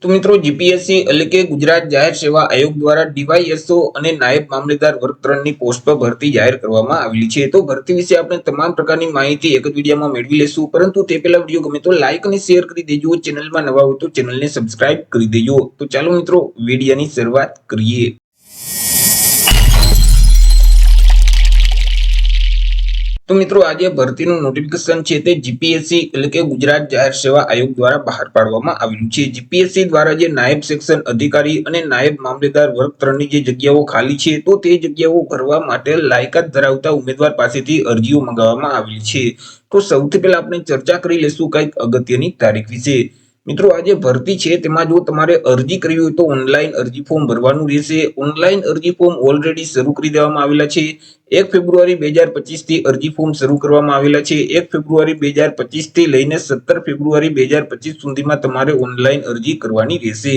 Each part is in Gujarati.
તો મિત્રો જીપીએસસી એટલે કે ગુજરાત જાહેર સેવા આયોગ દ્વારા ડીવાયએસઓ અને નાયબ મામલેદાર વર્ગ 3 ની પોસ્ટ પર ભરતી જાહેર કરવામાં આવેલી છે. તો ભરતી વિશે આપણે તમામ પ્રકારની માહિતી એક જ વિડીયોમાં મેળવી લેશું, પરંતુ તે પહેલા વિડીયો ગમે તો લાઈક અને શેર કરી દેજો. ચેનલમાં નવા હોય તો ચેનલને સબસ્ક્રાઇબ કરી દેજો. તો ચાલો મિત્રો વિડીયોની શરૂઆત કરીએ. તો મિત્રો આજે ભરતીનું નોટિફિકેશન છે તે જીપીએસસી એટલે કે ગુજરાત જાહેર સેવા આયોગ દ્વારા બહાર પાડવામાં આવ્યું છે. જીપીએસસી દ્વારા જે નાયબ સેક્શન અધિકારી અને નાયબ મામલેદાર વર્ગ 3 ની જે જગ્યાઓ ખાલી છે, તો તે જગ્યાઓ ભરવા માટે લાયકાત ધરાવતા ઉમેદવાર પાસેથી અરજીઓ મંગાવવામાં આવી છે. તો સૌથી પહેલા આપણે ચર્ચા કરી લેશું કંઈક અગત્યની તારીખ વિશે. મિત્રો આજે ભરતી છે તેમાં જો તમારે અરજી કરવી હોય તો ઓનલાઈન અરજી ફોર્મ ભરવાનું રહેશે. ઓનલાઈન અરજી ફોર્મ ઓલરેડી શરૂ કરી દેવામાં આવેલા છે. 1 ફેબ્રુઆરી 2025 થી અરજી ફોર્મ શરૂ કરવામાં આવેલા છે. 1 ફેબ્રુઆરી 2025 થી લઈને 17 ફેબ્રુઆરી 2025 સુધીમાં તમારે ઓનલાઈન અરજી કરવાની રહેશે.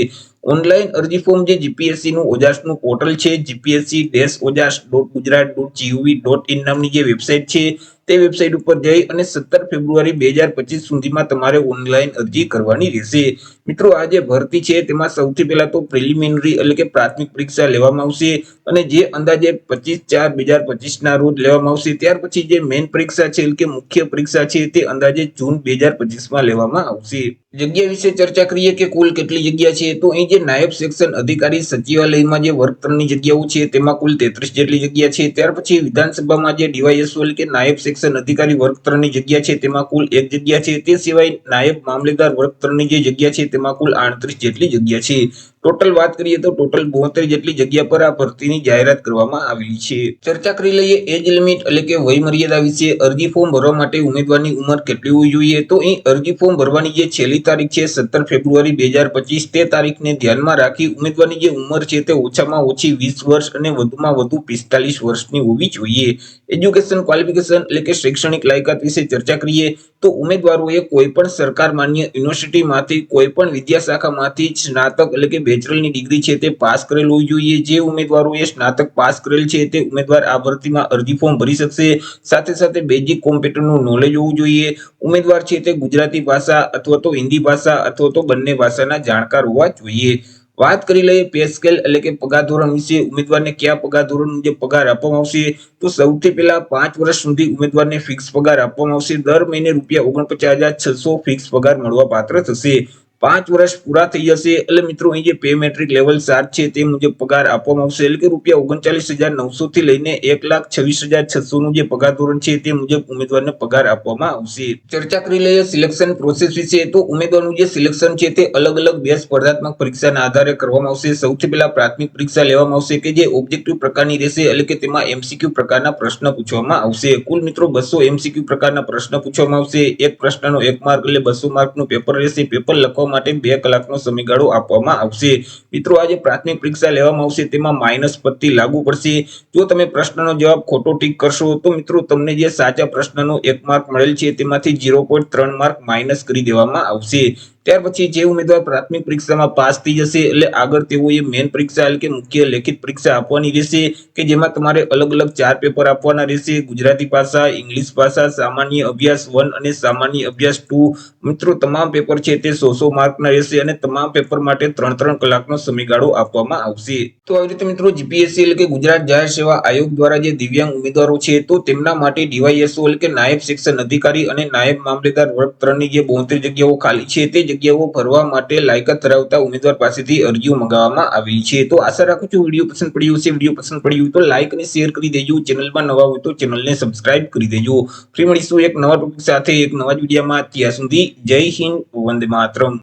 ઓનલાઈન અરજી ફોર્મ જે જીપીએસસી નું ઓજાસનું પોર્ટલ છે, gpsc-ojas.gujarat.gov.in નામની જે વેબસાઇટ છે, તે વેબસાઇટ ઉપર જઈ અને 17 ફેબ્રુઆરી 2025 સુધીમાં તમારે ઓનલાઈન અરજી કરવાની રહેશે. મિત્રો આ જે ભરતી છે તેમાં સૌથી પહેલા તો પ્રિલિમિનરી એટલે કે પ્રાથમિક પરીક્ષા લેવામાં આવશે, અને જે અંદાજે 25/4/2025 ના રોજ લેવામાં આવશે. ત્યાર પછી જે મેઇન પરીક્ષા છે એટલે કે મુખ્ય પરીક્ષા છે તે અંદાજે જૂન 2025 માં લેવામાં આવશે. જગ્યા વિશે ચર્ચા કરીએ કે કુલ કેટલી જગ્યા છે. તો અહીં જે નાયબ સેક્શન અધિકારી સચિવાલયમાં જે વર્ગ 3 ની જગ્યાઓ છે તેમાં કુલ 33 જેટલી જગ્યા છે. ત્યાર પછી વિધાનસભામાં જે ડીવાયએસઓ એટલે કે નાયબ સેક્શન અધિકારી વર્ગ 3 ની જગ્યા છે તેમાં કુલ 1 જગ્યા છે. તે સિવાય નાયબ મામલેદાર વર્ગ 3 ની જે જગ્યા છે તેમાં કુલ 38 જેટલી જગ્યા છે. ટોટલ વાત કરીએ તો ટોટલ 72 જેટલી જગ્યા પર આ ભરતીની જાહેરાત કરવામાં આવેલી છે. ચર્ચા કરી લઈએ એજ લિમિટ એટલે કે વય મર્યાદા વિશે. અરજી ફોર્મ ભરવા માટે ઉમેદવારની ઉંમર કેટલી હોવી જોઈએ? તો અહીં અરજી ફોર્મ ભરવાની જે છેલ્લી તારીખ છે 17 ફેબ્રુઆરી 2025, તે તારીખને ધ્યાનમાં રાખી ઉમેદવારની જે ઉંમર છે તે ઓછામાં ઓછી 20 વર્ષ અને વધુમાં વધુ 45 વર્ષની હોવી જોઈએ. એજ્યુકેશન ક્વોલિફિકેશન એટલે કે શૈક્ષણિક લાયકાત વિશે ચર્ચા કરીએ તો ઉમેદવારોએ કોઈ પણ સરકાર માન્ય યુનિવર્સિટીમાંથી કોઈ પણ વિદ્યાશાખામાંથી સ્નાતક એટલે કે બેચલરની ડિગ્રી છે તે પાસ કરેલ હોવી જોઈએ. જે ઉમેદવારોએ સ્નાતક પાસ કરેલ છે તે ઉમેદવાર આ ભરતીમાં અરજી ફોર્મ ભરી શકશે. સાથે સાથે બેઝિક કોમ્પ્યુટરનું નોલેજ હોવું જોઈએ. ઉમેદવાર છે તે ગુજરાતી ભાષા અથવા તો હિન્દી ભાષા અથવા તો બંને ભાષાના જાણકાર હોવા જોઈએ. વાત કરી લઈએ પે સ્કેલ એટલે કે પગાર ધોરણ વિશે. ઉમેદવારને કયા પગાર ધોરણ મુજબ પગાર આપવામાં આવશે? તો સૌથી પહેલા 5 વર્ષ સુધી ઉમેદવારને ફિક્સ પગાર આપવામાં આવશે. દર મહિને ₹49,600 ફિક્સ પગાર મળવા પાત્ર થશે. 5 વર્ષ પૂરા થઈ જશે એટલે મિત્રો અહીં જે પે મેટ્રિક લેવલ 7 છે તે મુજબ પગાર આપવામાં આવશે, એટલે કે ₹39,900 થી લઈને 1,26,600 નું જે પગાર ધોરણ છે તે મુજબ ઉમેદવારને પગાર આપવામાં આવશે. ચર્ચા કરી લઈએ સિલેક્શન પ્રોસેસ વિશે. તો ઉમેદવારનું જે સિલેક્શન છે તે અલગ અલગ 2 સ્પર્ધાત્મક પરીક્ષાના આધારે કરવામાં આવશે. સૌથી પહેલા પ્રાથમિક પરીક્ષા લેવામાં આવશે કે જે ઓબ્જેક્ટિવ પ્રકારની રહેશે, એટલે કે તેમાં એમસીક્યુ પ્રકારના પ્રશ્ન પૂછવામાં આવશે. કુલ મિત્રો 200 એમસીક્યુ પ્રકારના પ્રશ્ન પૂછવામાં આવશે. એક પ્રશ્નનો 1 માર્ક એટલે 200 માર્કનું પેપર રહેશે. પેપર લખવા માટે 2 કલાકનો સમયગાળો આપવામાં આવશે. મિત્રો આજે પ્રાથમિક પરીક્ષા લેવામાં આવશે તેમાં માઇનસ પદ્ધતિ લાગુ પડશે. જો તમે પ્રશ્નનો જવાબ ખોટો ટીક કરશો તો મિત્રો તમને જે સાચા પ્રશ્નનો 1 માર્ક મળેલ છે તેમાંથી 0.3 માર્ક માઇનસ કરી દેવામાં આવશે. ત્યાર પછી જે ઉમેદવાર પ્રાથમિક પરીક્ષામાં પાસ થઈ જશે એટલે આગળ તેઓએ મેઇન પરીક્ષા એટલે કે મુખ્ય લેખિત પરીક્ષા આપવાની રહેશે, કે જેમાં તમારે અલગ અલગ 4 પેપર આપવાના રહેશે. ગુજરાતી ભાષા, ઇંગ્લિશ ભાષા, સામાન્ય અભ્યાસ 1 અને સામાન્ય અભ્યાસ 2. મિત્રો તમામ પેપર છે તે 100 માર્કના રહેશે અને તમામ પેપર માટે 3 કલાકનો સમયગાળો આપવામાં આવશે. તો આવી રીતે મિત્રો જીપીએસસી એટલે કે ગુજરાત જાહેર સેવા આયોગ દ્વારા જે દિવ્યાંગ ઉમેદવારો છે તો તેમના માટે ડીવાયએસઓ એટલે કે નાયબ સેક્શન અધિકારી અને નાયબ મામલેદાર વર્ગ 3 ની જે 72 જગ્યાઓ ખાલી છે તે જગ્યાઓ ભરવા માટે લાયકાત ધરાવતા ઉમેદવાર પાસેથી અરજીઓ મંગાવવામાં આવી છે. તો આશા રાખું છું વિડીયો પસંદ પડ્યો હશે. વિડીયો પસંદ પડ્યું હોય તો લાઈક અને શેર કરી દેજો. ચેનલમાં નવા હોય તો ચેનલને સબસ્ક્રાઇબ કરી દેજો. ફરી મળીશું એક નવા ટોપિક સાથે એક નવા જ વિડીયોમાં. ત્યાં સુધી જય હિન્દ, વંદે માતરમ.